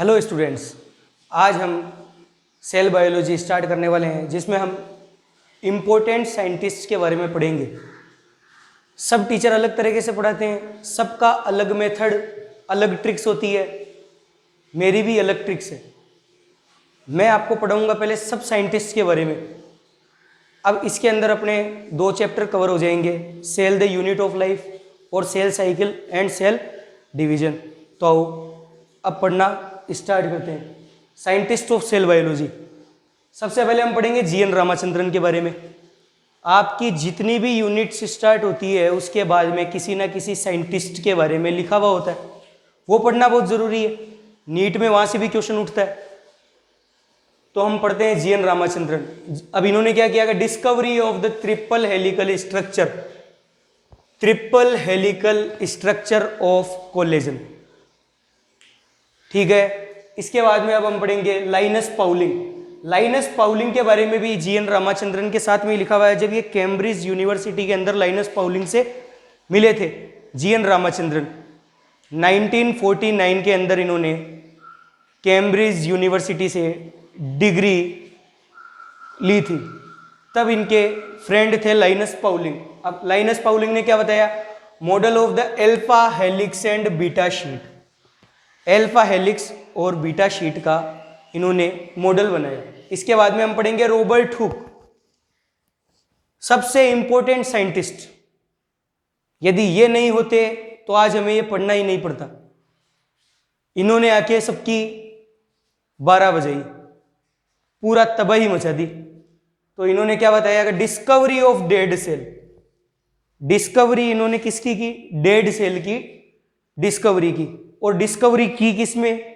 Hello students, आज हम cell biology start करने वाले हैं जिसमें हम इम्पोर्टेंट साइंटिस्ट के बारे में पढ़ेंगे। सब टीचर अलग तरीके से पढ़ाते हैं, सबका अलग मेथड, अलग ट्रिक्स होती है। मेरी भी अलग ट्रिक्स है। मैं आपको पढ़ाऊंगा पहले सब साइंटिस्ट के बारे में। अब इसके अंदर अपने 2 चैप्टर कवर हो जाएंगे, cell the unit of life और cell cycle and cell division. तो आओ अब पढ़ना स्टार्ट करते हैं। साइंटिस्ट ऑफ सेल बायोलॉजी, सबसे पहले हम पढ़ेंगे जीएन रामाचंद्रन के बारे में। आपकी जितनी भी यूनिट्स स्टार्ट होती है उसके बाद में किसी ना किसी साइंटिस्ट के बारे में लिखा हुआ होता है, वो पढ़ना बहुत जरूरी है। नीट में वहां से भी क्वेश्चन उठता है। तो हम पढ़ते हैं जीएन रामाचंद्रन। अब इन्होंने क्या किया, discovery of the triple helical structure of collagen. ठीक है, इसके बाद में अब हम पढ़ेंगे लाइनस पाउलिंग के बारे में भी जीएन रामाचंद्रन के साथ में लिखा हुआ है। जब ये कैम्ब्रिज यूनिवर्सिटी के अंदर लाइनस पाउलिंग से मिले थे जीएन रामाचंद्रन, 1949 के अंदर इन्होंने कैम्ब्रिज यूनिवर्सिटी से डिग्री ली थी। तब इनके फ्रेंड थे लाइनस पाउलिंग। अब लाइनस पाउलिंग ने क्या बताया, model of the alpha helix and beta sheet. Alpha helix और बीटा शीट का इन्होंने मॉडल बनाया। इसके बाद में हम पढ़ेंगे रॉबर्ट हुक, सबसे इंपॉर्टेंट साइंटिस्ट। यदि ये नहीं होते तो आज हमें ये पढ़ना ही नहीं पड़ता। इन्होंने आके सबकी 12 बजाई, पूरा तबाही मचा दी। तो इन्होंने क्या बताया कि discovery of dead cell. Discovery इन्होंने किसकी की, डेड सेल की डिस्कवरी की। और डिस्कवरी की किसमें,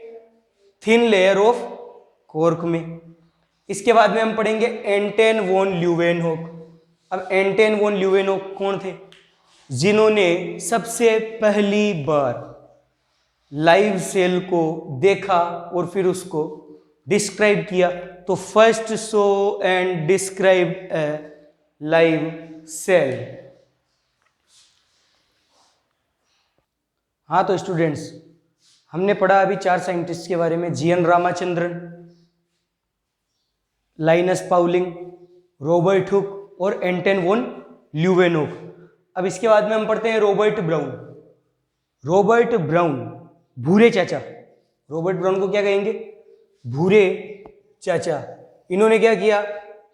थिन लेयर ऑफ कॉर्क में। इसके बाद में हम पढ़ेंगे एंटन वॉन ल्यूवेनहॉक। अब एंटन वॉन ल्यूवेनहॉक कौन थे, जिन्होंने सबसे पहली बार लाइव सेल को देखा और फिर उसको डिस्क्राइब किया। तो first show and describe a live cell. हाँ तो स्टूडेंट्स, हमने पढ़ा अभी 4 साइंटिस्ट के बारे में, G N Ramachandran, Linus Pauling, Robert Hooke और एंटन वॉन ल्यूवेनहॉक। अब इसके बाद में हम पढ़ते हैं रॉबर्ट ब्राउन, भूरे चाचा। रॉबर्ट ब्राउन को क्या कहेंगे, भूरे चाचा। इन्होंने क्या किया,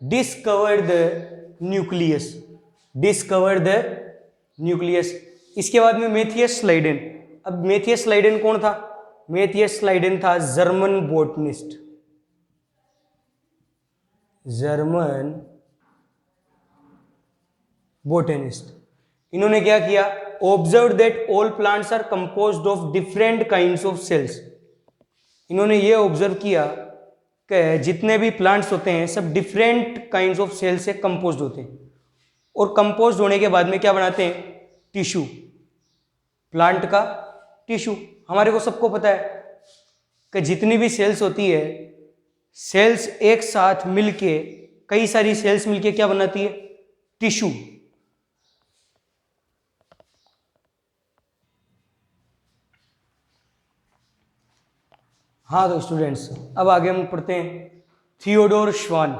डिस्कवर्ड द न्यूक्लियस। इसके बाद में मैथियस स्लाइडेन। अब मैथियस स्लाइडेन कौन था, मैथियस स्लाइडेन था जर्मन बोटेनिस्ट। इन्होंने क्या किया, observe that all plants are composed of different kinds of cells. इन्होंने ये ऑब्जर्व किया कि जितने भी प्लांट्स होते हैं सब डिफरेंट काइंड्स ऑफ सेल से कंपोज्ड होते हैं। और कंपोज्ड होने के बाद में क्या बनाते हैं, टिश्यू, प्लांट का टिश्यू। हमारे को सबको पता है कि जितनी भी सेल्स होती है, सेल्स एक साथ मिलके, कई सारी सेल्स मिलके क्या बनाती है, टिश्यू। हाँ तो स्टूडेंट्स, अब आगे हम पढ़ते हैं थियोडोर श्वान।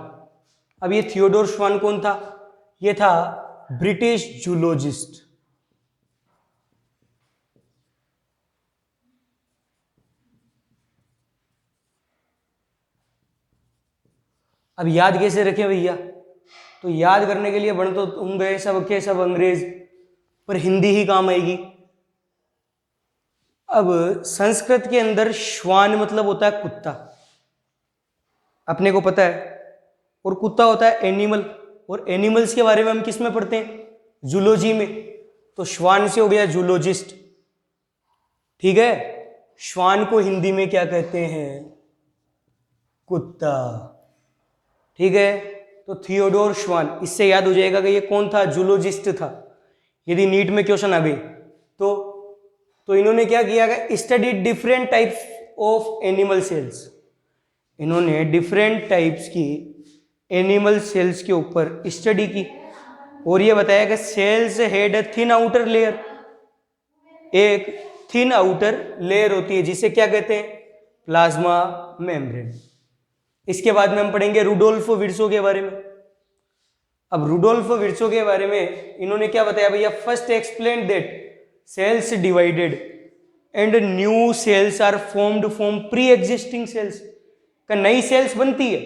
अब ये थियोडोर श्वान कौन था, ये था ब्रिटिश जूलॉजिस्ट। अब याद कैसे रखें भैया, तो याद करने के लिए बन तो तुम गए सब के सब अंग्रेज, पर हिंदी ही काम आएगी। अब संस्कृत के अंदर श्वान मतलब होता है कुत्ता, अपने को पता है। और कुत्ता होता है एनिमल, और एनिमल्स के बारे में हम किस में पढ़ते हैं, जूलॉजी में। तो श्वान से हो गया जूलॉजिस्ट। ठीक है, श्वान को हिंदी में क्या कहते हैं, कुत्ता। ठीक है, तो थियोडोर श्वान, इससे याद हो जाएगा कि ये कौन था, जूलॉजिस्ट था। यदि नीट में क्वेश्चन आ गए तो इन्होंने क्या किया, study different types of animal cells. इन्होंने डिफरेंट टाइप्स की एनिमल सेल्स के ऊपर स्टडी की और ये बताया कि cells had a thin outer layer. एक थिन आउटर लेयर होती है जिसे क्या कहते हैं, प्लाज्मा मेम्ब्रेन। इसके बाद में हम पढ़ेंगे रुडोल्फो विर्सो के बारे में। अब रुडोल्फो विर्सो के बारे में इन्होंने क्या बताया भैया, first explain that cells divided and new cells are formed from pre existing cells. का नई सेल्स बनती है,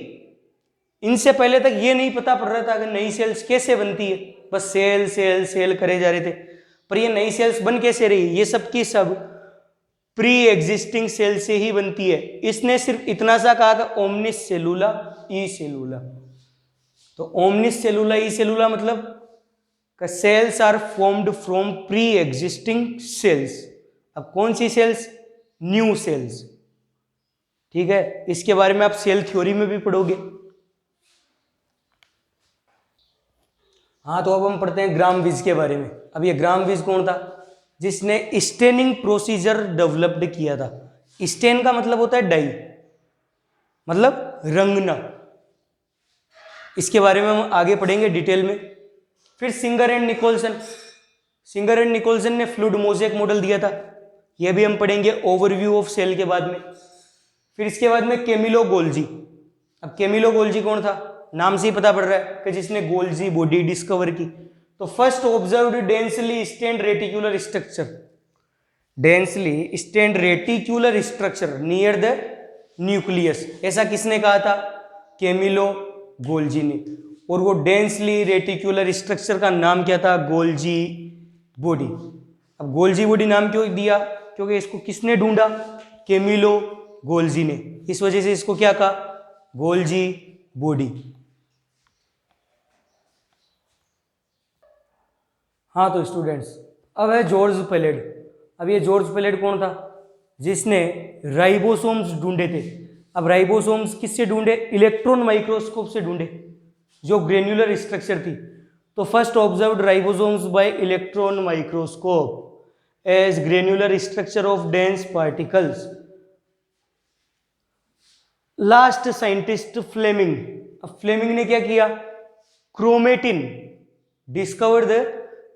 इनसे पहले तक ये नहीं पता पड़ रहा था कि नई सेल्स कैसे बनती है, बस सेल सेल सेल करे जा रहे थे, पर ये नई सेल्स बन कैसे रही, ये सब की सब प्री एग्जिस्टिंग सेल से ही बनती है। इसने सिर्फ इतना सा कहा कि ओमनिस सेलुला ई सेलुला। तो ओमनिस सेलुला ई सेलुला मतलब का cells are formed from pre existing cells. अब कौन सी सेल्स, न्यू सेल्स, ठीक है। इसके बारे में आप सेल थ्योरी में भी पढ़ोगे। हाँ, तो अब हम पढ़ते हैं ग्राम विज के बारे में। अब ये ग्राम विज कौन था, जिसने स्टेनिंग प्रोसीजर डेवलप्ड किया था। स्टेन का मतलब होता है डाई, मतलब रंगना। इसके बारे में हम आगे पढ़ेंगे डिटेल में। फिर Singer and Nicolson, Singer and Nicolson ने फ्लूइड मोज़ेक मॉडल दिया था, यह भी हम पढ़ेंगे ओवरव्यू ऑफ सेल के बाद में। फिर इसके बाद में कैमिलो गोल्जी। अब कैमिलो गोल्जी कौन था, नाम से ही पता पड़ रहा है कि जिसने गोल्जी बॉडी डिस्कवर की। तो first observed densely stained reticular structure, densely stained reticular structure near the nucleus, ऐसा किसने कहा था, कैमिलो गोल्जी ने। और वो डेंसली रेटिकुलर स्ट्रक्चर का नाम क्या था, गोल्जी बॉडी। अब गोल्जी बॉडी नाम क्यों दिया, क्योंकि इसको किसने ढूंढा, कैमिलो गोल्जी ने, इस वजह से इसको क्या कहा, गोल्जी बॉडी। हाँ तो स्टूडेंट्स, अब है जॉर्ज पेलेड। अब ये जॉर्ज पेलेड कौन था, जिसने राइबोसोम्स ढूंढे थे। अब राइबोसोम्स किससे ढूंढे, इलेक्ट्रॉन माइक्रोस्कोप से ढूंढे, जो ग्रेन्युलर स्ट्रक्चर थी। तो first observed ribosomes by electron microscope as granular structure of dense particles. Last scientist Flemming. अब फ्लेमिंग ने क्या किया, क्रोमेटिन डिस्कवर्ड द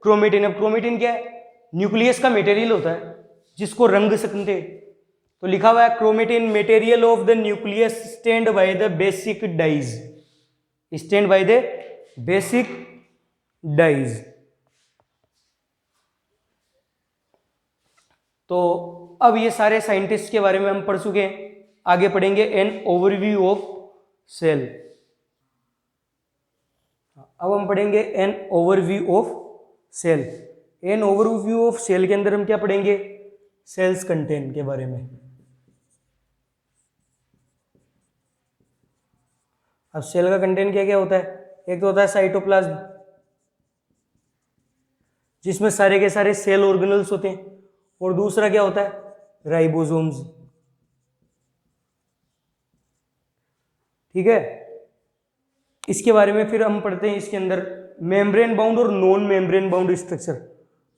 क्रोमेटिन। अब क्रोमेटिन क्या है, न्यूक्लियस का मटेरियल होता है जिसको रंग सकते हैं। तो लिखा हुआ है chromatin material of the nucleus stand by the basic dyes, stand by the basic dyes. तो अब ये सारे साइंटिस्ट के बारे में हम पढ़ चुके हैं। आगे पढ़ेंगे एन ओवरव्यू ऑफ सेल। अब हम पढ़ेंगे an overview of cell. An overview of cell के अंदर हम क्या पढ़ेंगे, सेल्स कंटेंट के बारे में। अब सेल का कंटेंट क्या क्या होता है, एक तो होता है साइटोप्लाज्म, जिसमें सारे के सारे सेल ऑर्गेनल्स होते हैं, और दूसरा क्या होता है, राइबोसोम्स, ठीक है। इसके बारे में फिर हम पढ़ते हैं इसके अंदर मेम्ब्रेन बाउंड और non membrane bound structure.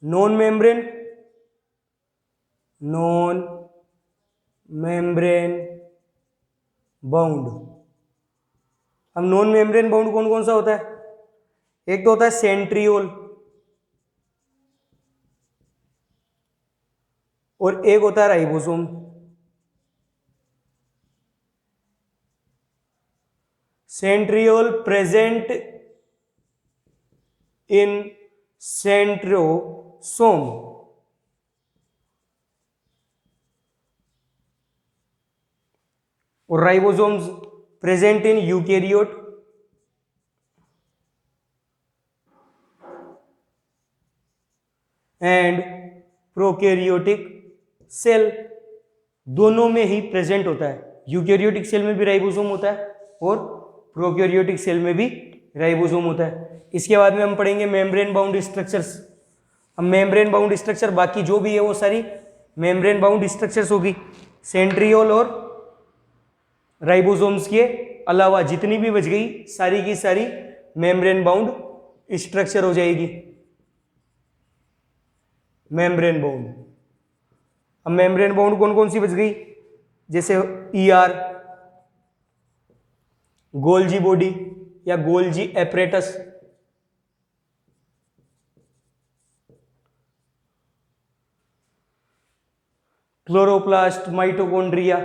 Non membrane bound. अब नॉन मेम्ब्रेन बाउंड कौन कौन सा होता है, एक तो होता है सेंट्रियोल, और एक होता है ribosome. Centriole present in centrosome, और ribosomes present in eukaryote and prokaryotic cell, दोनों में ही प्रेजेंट होता है। यूकेरियोटिक सेल में भी राइबोसोम होता है और प्रोकैरियोटिक सेल में भी राइबोसोम होता है। इसके बाद में हम पढ़ेंगे मेम्ब्रेन बाउंड स्ट्रक्चर्स। अब मेम्ब्रेन बाउंड स्ट्रक्चर बाकी जो भी है वो सारी मेम्ब्रेन बाउंड स्ट्रक्चर्स होगी। सेंट्रियोल और राइबोसोम्स के अलावा जितनी भी बच गई सारी की सारी मेम्ब्रेन बाउंड स्ट्रक्चर हो जाएगी, मेम्ब्रेन बाउंड। अब मेम्ब्रेन बाउंड कौन कौन सी बच गई, जैसे ईआर, गोल्जी बॉडी या Golgi apparatus, chloroplast, mitochondria,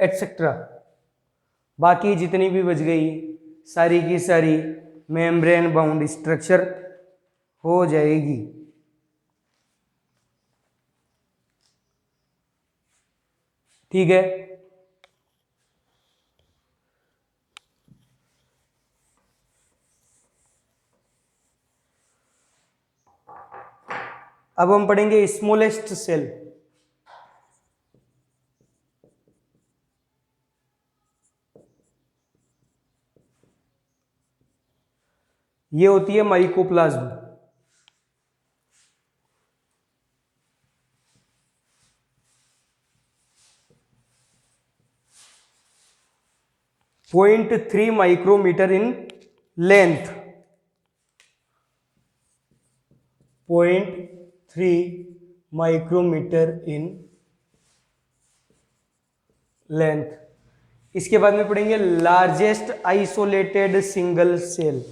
etcetera. बाकी जितनी भी बच गई सारी की सारी मेम्ब्रेन बाउंड स्ट्रक्चर हो जाएगी। ठीक है, अब हम पढ़ेंगे स्मॉलेस्ट सेल। ये होती है mycoplasma. Point 3 micrometre in length, 0.3 micrometre in length. इसके बाद में पढ़ेंगे largest isolated single cell.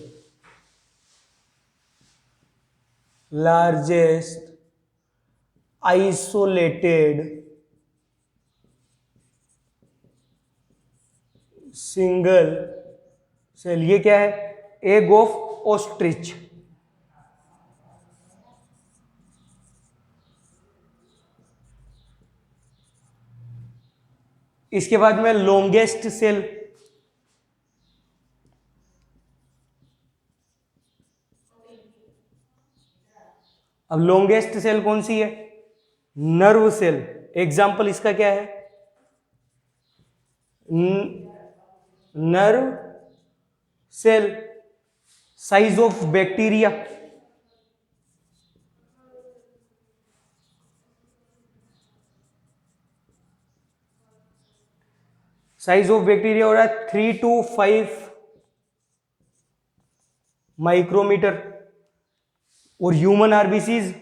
Largest isolated single cell, ये क्या है? Egg of ostrich. इसके बाद में लॉन्गेस्ट सेल, अब लॉन्गेस्ट सेल कौन सी है? Nerve cell. एग्जाम्पल इसका क्या है? Nerve cell. Size of bacteria, size of bacteria हो रहा है 3 to 5 माइक्रोमीटर। और ह्यूमन आरबीसीज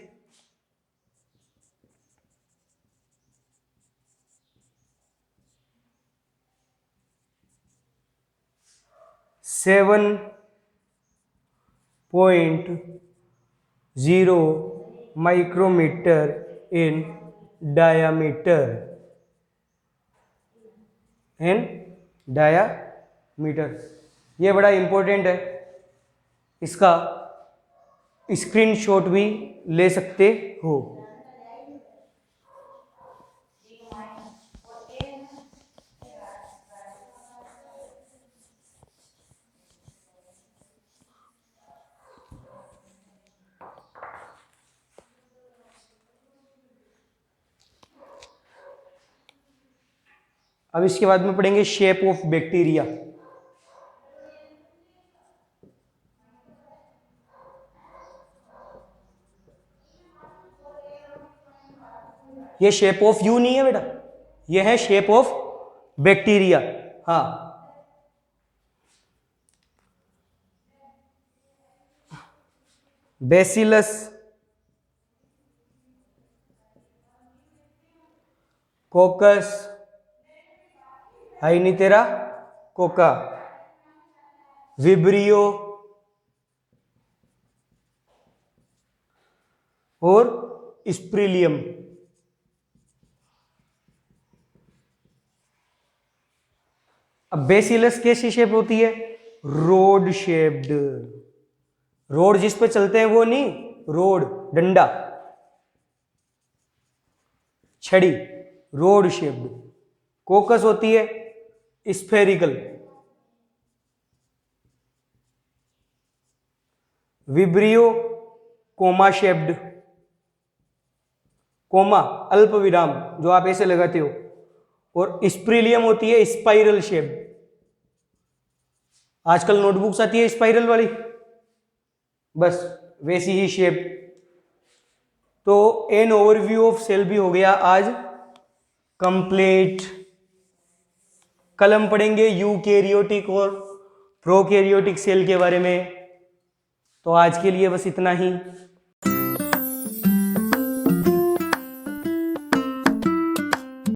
7.0 माइक्रोमीटर इन डायामीटर। ये बड़ा इंपॉर्टेंट है, इसका स्क्रीनशॉट भी ले सकते हो। अब इसके बाद में पढ़ेंगे शेप ऑफ बैक्टीरिया। ये शेप ऑफ यू नहीं है बेटा, ये है शेप ऑफ बैक्टीरिया। हाँ, बेसिलस, कोकस, हाइनीथेरा कोका, विब्रियो और स्प्रिलियम। अब बेसिलस कैसी शेप होती है? Road shaped. रोड जिस पे चलते हैं वो नहीं, रोड डंडा, छड़ी, रोड शेप्ड। कोकस होती है spherical. Vibrio comma shaped. Comma अल्प विराम जो आप ऐसे लगाते हो। और स्प्रिलियम होती है स्पाइरल शेप। आजकल नोटबुक्स आती है स्पाइरल वाली, बस वैसी ही शेप। तो एन ओवरव्यू ऑफ सेल भी हो गया आज कंप्लीट। कल हम पढ़ेंगे यूकैरियोटिक और प्रोकैरियोटिक सेल के बारे में। तो आज के लिए बस इतना ही।